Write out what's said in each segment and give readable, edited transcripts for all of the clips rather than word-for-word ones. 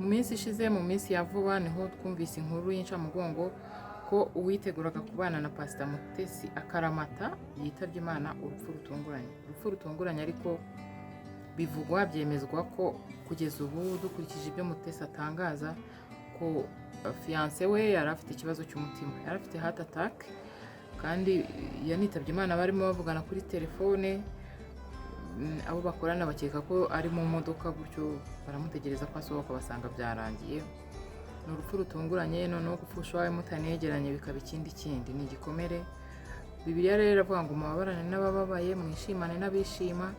mu minsi ishize mu minsi ya vuba niho twumvise inkuru y'incamugongo ko uwiteguraga kubana na Pastor Mutesi Akaramata yitabye Imana urupfu rutunguranye ariko bivugwa byemezwa ko kugeza ubu dukurikije ibyo Mutesi atangaza ko fiancé we yari afite ikibazo cy'umutima, yari afite heart attack kandi yanitabye Imana barimo bavugana kuri telefone. Abo bakorana bakeka ko ari mu modoka gutyo baramutegereza ko asohoka basanga byarangiye. Ni urupfu rutunguranye, noneho gupfusha wawe mutanegeranye bikaba ikindi ni igikomere. Bibiliya rero iravuga ngo mubabarane n'abababaye mwishimane n'abishima.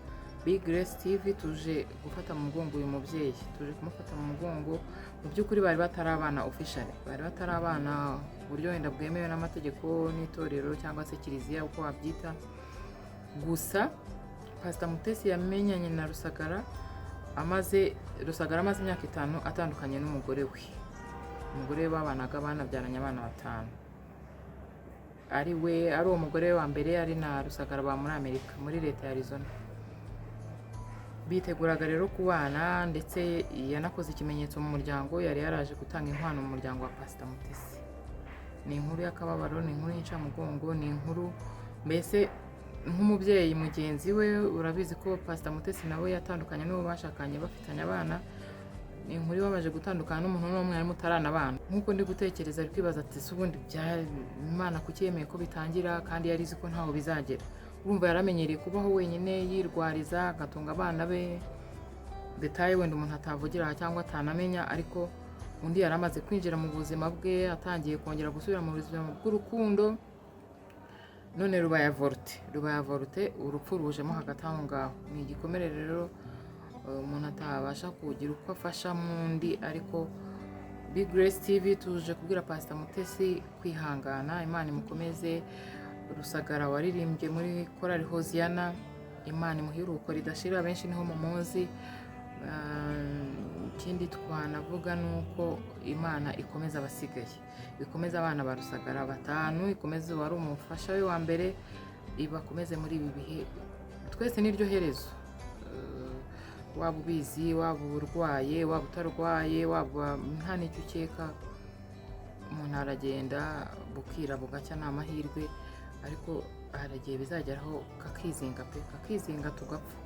Big Grace TV tuje gufata mu mugongo uyu mubyeyi, tuje kumufata mu mugongo. Mu by'ukuri bari batarabana officially, bari batarabana buryo wenda bwemewe n'amategeko n'itorero cyangwa se kiliziya uko wabyita. Gusa Pastor Mutesi yamenyanye na Rusagara amaze imyaka 5 atandukanye n'umugore we. Umugore we babanaga banabyaranye abana 5. Ari uwo mugore wa mbere ari na Rusagara ba muri Amerika muri leta ya Arizona. Biteguraga rero kubana ndetse yanakoze ikimenyetso mu muryango, yari yaraje gutanga inkwano mu muryango wa Pastor Mutesi. Ni inkuru y'akababaro, ni inkuru y'incamugongo, ni inkuru mbese nk'umubyeyi mugenzi we. Urabizi ko Pastor Mutesi nawe yatandukanye n'uwo bashakanye bafitanye abana. Ni inkuru ibabaje gutandukana n'umuntu n'umwe ari mutarana abana. Nk'uko ndi gutekereza ari kwibaza ati ubundi bya Imana kuki yemeye ko bitangira kandi yari izi ko ntaho bizagera. Urumva yaramenyereye kubaho wenyine yirwariza agatunga abana be, detaye wenda umuntu atavugira cyangwa atanamenya, ariko undi yaramaze kwinjira mu buzima bwe, atangiye kongera gusubira mu buzima bw'urukundo. None rubaye avorute, urupfu rujemo hagati aho ngaho. Ni igikomere rero umuntu atabasha kugira uko afasha mundi, ariko Big Grace TV tuje kubwira Pastor Mutesi kwihangana, Imana imukomeze. Rusagara waririmbye muri korali Hoziyana, Imana imuhiruko ridashira, benshi niho mumuzi. Ikindi twanavuga nuko Imana ikomeza abasigaye, ikomeza abana ba Rusagara 5, ikomeze wari umufasha we wa mbere, ibakomeze muri ibi bihe. Twese niryo herezo, waba ubizi, waba urwaye, waba utarwaye, waba nta n'icyo ukeka, umuntu aragenda bukira bugacya ni amahirwe, ariko haragiye bizageraho kakizinga tugapfa.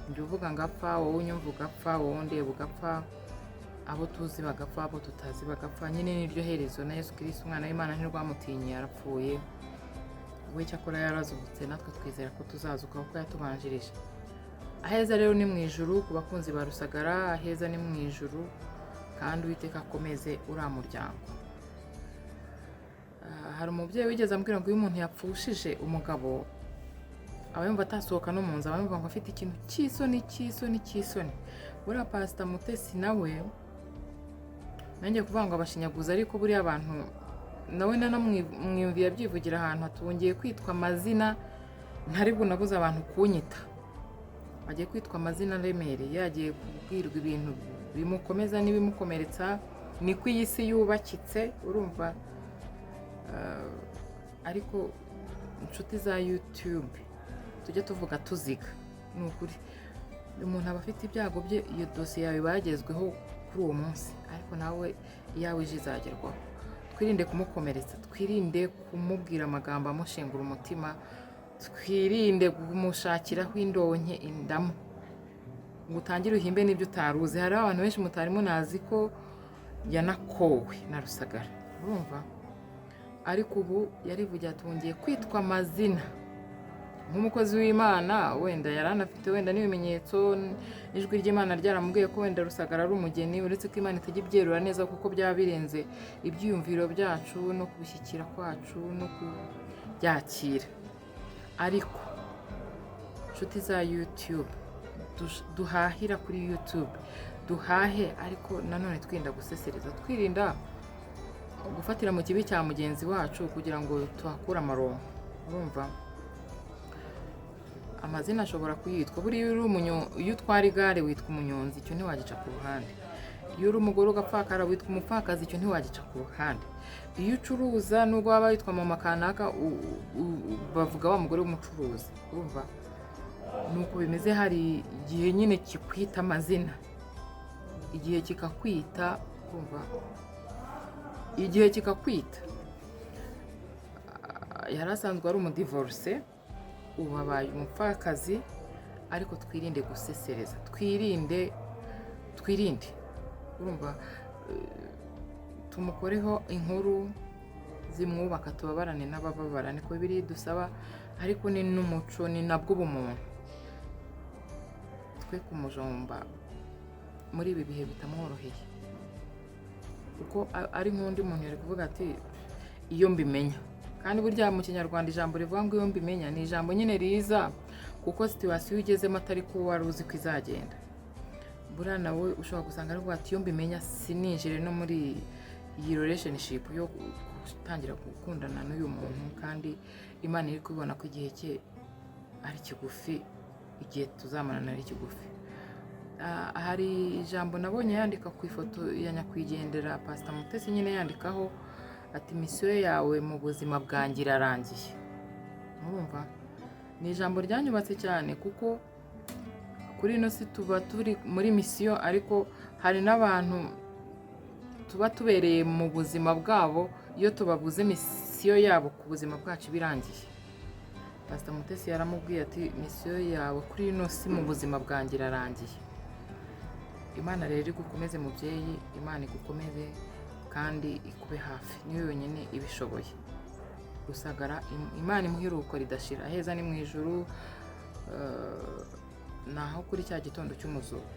Njye uvuga ngapfa, wowe unyumva ugapfa, wowe ndeba ugapfa, abo tuzi bagapfa, abo tutazi bagapfa. Nyine niryo herezo. Na Yesu Kristo umwana w'Imana ntirwamutinye, yarapfuye. We cyakora yarazutse, natwe twizera ko tuzazuka kuko yatubanjirije. Aheza rero ni mu ijuru ku bakunzi ba Rusagara, aheza ni mu ijuru, kandi Uwiteka akomeze uriya muryango. Hari umubyeyi wigeze ambwira ngo iyo umuntu yapfushije umugabo aba yumva atasohoka no mu nzu, aba yumva ngo afite ikintu cy'isoni. Buriya Pastor Mutesi nawe nanjye kuvuga ngo abashinyaguza, ariko buriya abantu nawe nanamwiyumviye abyivugira ahantu atongeye kwitwa amazina ntari bunabuze abantu kunyita. Agiye kwitwa amazina aremereye, yagiye kubwirwa ibintu bimukomeza n'ibimukomeretsa. Niko iyi si yubakitse, urumva. Ariko inshuti za YouTube tujya tuvuga tuziga, ni ukuri umuntu aba afite ibyago bye, iyo dosiye yawe bagezweho kuri uwo munsi, ariko nawe iyawe ije izagerwaho. Twirinde kumukomeretsa, twirinde kumubwira amagambo amushengura umutima, twirinde kumushakiraho indonke indamu ngo utangire uhimbe n'ibyo utaruzi. Hari abantu benshi mutari munazi ko yanakowe na Rusagara, urumva. Ariko ubu yarivugiye atongeye kwitwa amazina nk'umukozi w'Imana. Wenda yaranafite wenda n'ibimenyetso, n'ijwi ry'Imana ryaramubwiye ko wenda Rusagara ari umugeni, uretse ko Imana itajya ibyerura neza kuko byaba birenze ibyiyumviro byacu no kubishyikira kwacu no kubyakira. Ariko inshuti za YouTube duhahira kuri YouTube, duhahe, ariko nanone twirinda gusesereza, twirinda gufatira mu kibi cya mugenzi wacu kugira ngo tuhakure amaronko, urumva. Amazina ashobora kuyitwa, buriya iyo utwara igare witwa umunyonzi, icyo ntiwagica ku ruhande. Iyo uri umugore ugapfakara witwa umupfakazi, icyo ntiwagica ku ruhande. Iyo ucuruza nubwo waba witwa mama kanaka, bavuga wa mugore w'umucuruzi, urumva. Nuko bimeze, hari igihe nyine kikwita amazina igihe kikakwita, kumva igihe kikakwita. Yari asanzwe ari umudivorce, ubu abaye umupfakazi, ariko twirinde gusesereza, twirinde urumva, tumukoreho inkuru zimwubaka, tubabarane n'abababara, niko biri dusaba, ariko ni n'umuco, ni nabwo ubumuntu. Twe kumujomba muri ibi bihe bitamworoheye, kuko ari nk'undi muntu yari kuvuga ati iyo mbimenya. Kandi burya mu Kinyarwanda ijambo rivuga ngo iyo mbimenya ni ijambo nyine riza kuko situation ugezemo atari ko wari uzi ko izagenda. Buriya nawe ushobora gusanga ari kuvuga ati iyo mbimenya sininjire no muri iyi relationship yo gutangira gukundana n'uyu muntu, kandi Imana iri kubibona ko igihe cye ari kigufi, igihe tuzamarana ari kigufi. Hari ijambo nabonye yandika ku ifoto ya nyakwigendera Pastor Mutesi, nyine yandikaho ati misiyo yawe mu buzima bwanjye irarangiye. Murumva, ni ijambo ryanyubatse cyane, kuko kuri ino si tuba turi muri misiyo, ariko hari n'abantu tuba tubereye mu buzima bwabo, iyo tubabuze misiyo yabo ku buzima bwacu birangiye. Pastor Mutesi yaramubwiye ati misiyo yawe kuri ino si mu buzima bwanjye irarangiye. Imana rero igukomeze mubyeyi, Imana igukomeze kandi ikube hafi, niyo yonyine ibishoboye. Rusagara, Imana imuhiruko ridashira, aheza ni mu ijuru, naho kuri cya gitondo cy'umuzuko.